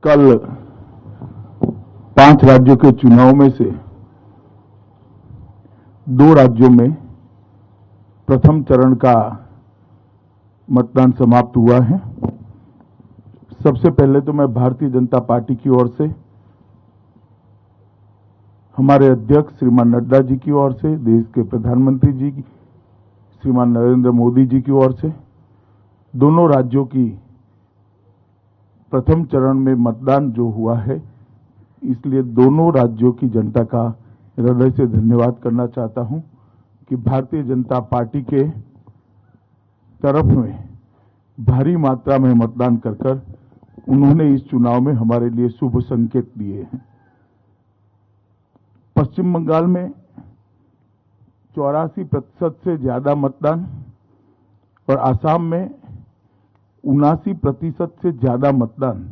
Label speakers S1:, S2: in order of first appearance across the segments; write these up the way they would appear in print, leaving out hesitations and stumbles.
S1: कल 5 राज्यों के चुनाव में से 2 राज्यों में प्रथम चरण का मतदान समाप्त हुआ है। सबसे पहले तो मैं भारतीय जनता पार्टी की ओर से, हमारे अध्यक्ष श्रीमान नड्डा जी की ओर से, देश के प्रधानमंत्री जी श्रीमान नरेंद्र मोदी जी की ओर से दोनों राज्यों की प्रथम चरण में मतदान जो हुआ है, इसलिए दोनों राज्यों की जनता का हृदय से धन्यवाद करना चाहता हूं कि भारतीय जनता पार्टी के तरफ में भारी मात्रा में मतदान कर उन्होंने इस चुनाव में हमारे लिए शुभ संकेत दिए हैं। पश्चिम बंगाल में 84% से ज्यादा मतदान और आसाम में 79% से ज्यादा मतदान,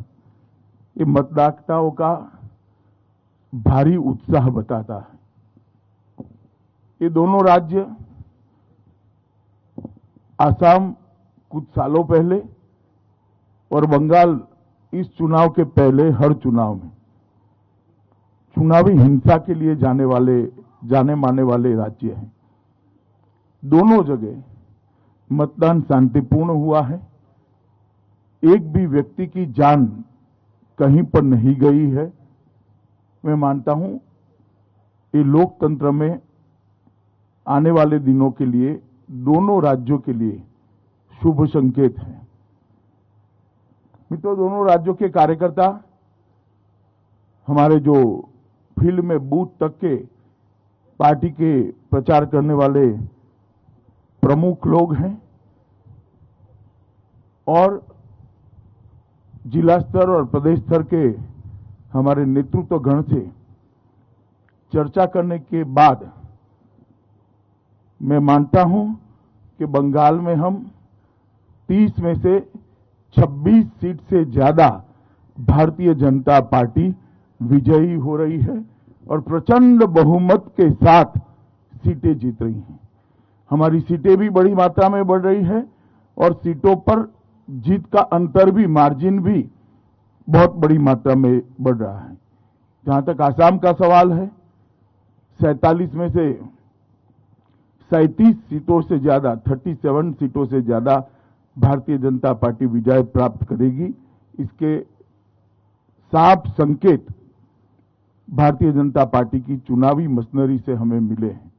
S1: ये मतदाताओं का भारी उत्साह बताता है। ये दोनों राज्य, आसाम कुछ सालों पहले और बंगाल इस चुनाव के पहले हर चुनाव में चुनावी हिंसा के लिए जाने माने वाले राज्य हैं। दोनों जगह मतदान शांतिपूर्ण हुआ है। एक भी व्यक्ति की जान कहीं पर नहीं गई है। मैं मानता हूं ये लोकतंत्र में आने वाले दिनों के लिए दोनों राज्यों के लिए शुभ संकेत है। मित्रों, दोनों राज्यों के कार्यकर्ता, हमारे जो फील्ड में बूथ तक के पार्टी के प्रचार करने वाले प्रमुख लोग हैं और जिला स्तर और प्रदेश स्तर के हमारे नेतृत्व गण से चर्चा करने के बाद मैं मानता हूं कि बंगाल में हम 30 में से 26 सीट से ज्यादा भारतीय जनता पार्टी विजयी हो रही है और प्रचंड बहुमत के साथ सीटें जीत रही हैं। हमारी सीटें भी बड़ी मात्रा में बढ़ रही है और सीटों पर जीत का अंतर भी, मार्जिन भी बहुत बड़ी मात्रा में बढ़ रहा है। जहां तक आसाम का सवाल है, 47 में से 37 सीटों से ज्यादा, 37 सीटों से ज्यादा भारतीय जनता पार्टी विजय प्राप्त करेगी। इसके साफ संकेत भारतीय जनता पार्टी की चुनावी मशीनरी से हमें मिले हैं।